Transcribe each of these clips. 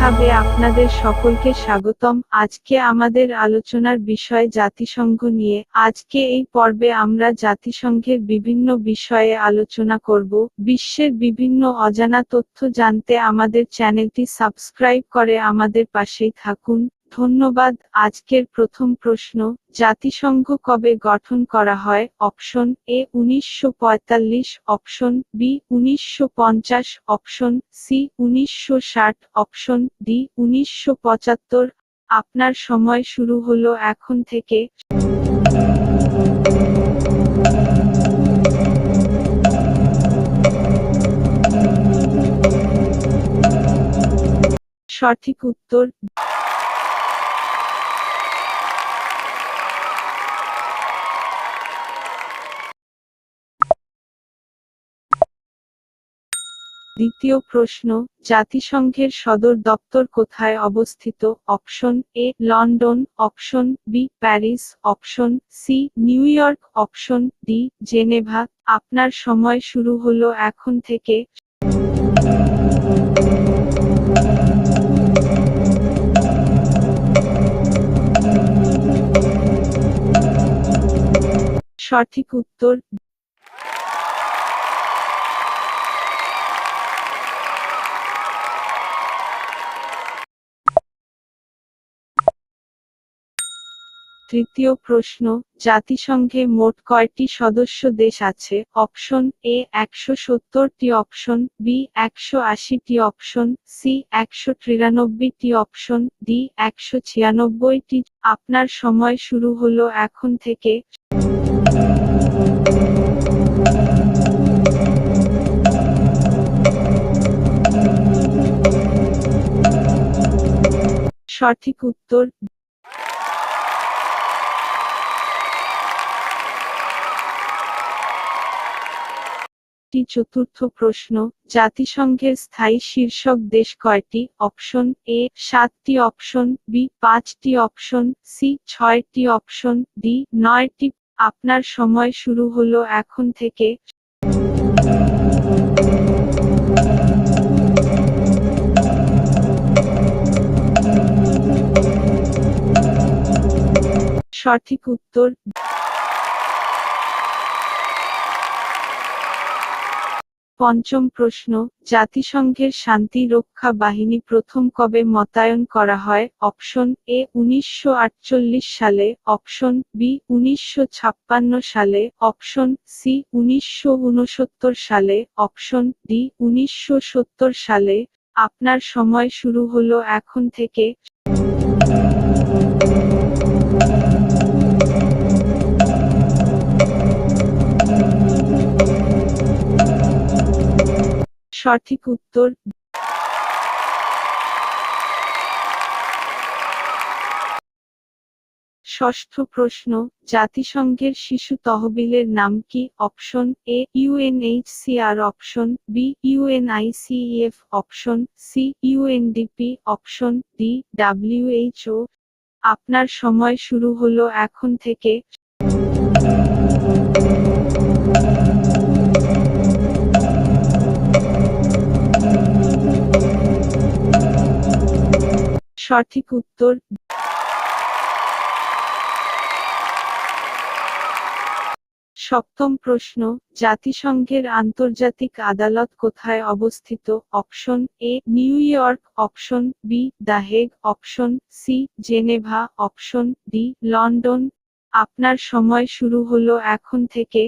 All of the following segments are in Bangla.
হাবে আপনাদের সকলকে স্বাগতম। আজকে আমাদের আলোচনার বিষয় জাতিসংঘ নিয়ে। আজকে এই পর্বে আমরা জাতিসংঘের বিভিন্ন বিষয়ে আলোচনা করব। বিশ্বের বিভিন্ন অজানা তথ্য জানতে আমাদের চ্যানেলটি সাবস্ক্রাইব করে আমাদের পাশেই থাকুন। ধন্যবাদ। আজকের প্রথম প্রশ্ন, জাতিসংঘ কবে গঠন করা হয়? Option A 1945, option B 1950, option C 1960, option D 1975। আপনার সময় শুরু হলো এখন থেকে। সঠিক উত্তর দ্বিতীয় প্রশ্ন, জাতিসংঘের সদর দপ্তর কোথায় অবস্থিত? Option A London, option B Paris, option C New York, option D Geneva. আপনার সময় শুরু হলো এখন থেকে। সঠিক উত্তর তৃতীয় প্রশ্ন, জাতিসংঘে মোট কয়টি সদস্য দেশ আছে? অপশন এ 170টি, অপশন বি 180টি, অপশন সি 193টি, অপশন ডি 196টি। আপনার সময় শুরু হলো এখন থেকে। সঠিক উত্তর চতুর্থ প্রশ্ন, জাতিসংঘের স্থায়ী শীর্ষক দেশ কয়টি? অপশন এ 7টি, অপশন বি 5টি, অপশন সি 6টি, অপশন ডি 9টি। আপনার সময় শুরু হলো এখন থেকে। সঠিক উত্তর পঞ্চম প্রশ্ন, জাতিসংঘের শান্তি রক্ষা বাহিনী প্রথম কবে মোতায়েন করা হয়? অপশন এ 1948 সালে, অপশন বি 1956 সালে, অপশন সি 1969 সালে, অপশন ডি 1970 সালে। আপনার সময় শুরু হলো এখন থেকে। সঠিক উত্তর ষষ্ঠ প্রশ্ন, জাতিসংঘের শিশু তহবিলের নাম কি? Option A UNHCR, option B UNICEF, option C UNDP, option D WHO. আপনার সময় শুরু হলো এখন থেকে। সঠিক উত্তর সপ্তম প্রশ্ন, জাতিসংঘের আন্তর্জাতিক আদালত কোথায় অবস্থিত? Option A New York, option B the Hague, option C Geneva, option D London. আপনার সময় শুরু হলো এখন থেকে।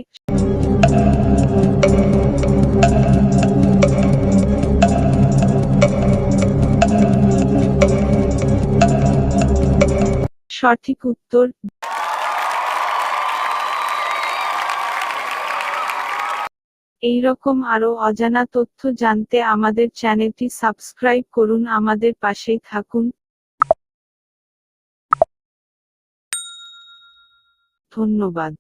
সঠিক উত্তর এইরকম আরো অজানা তথ্য জানতে আমাদের চ্যানেলটি সাবস্ক্রাইব করুন, আমাদের পাশেই থাকুন। ধন্যবাদ।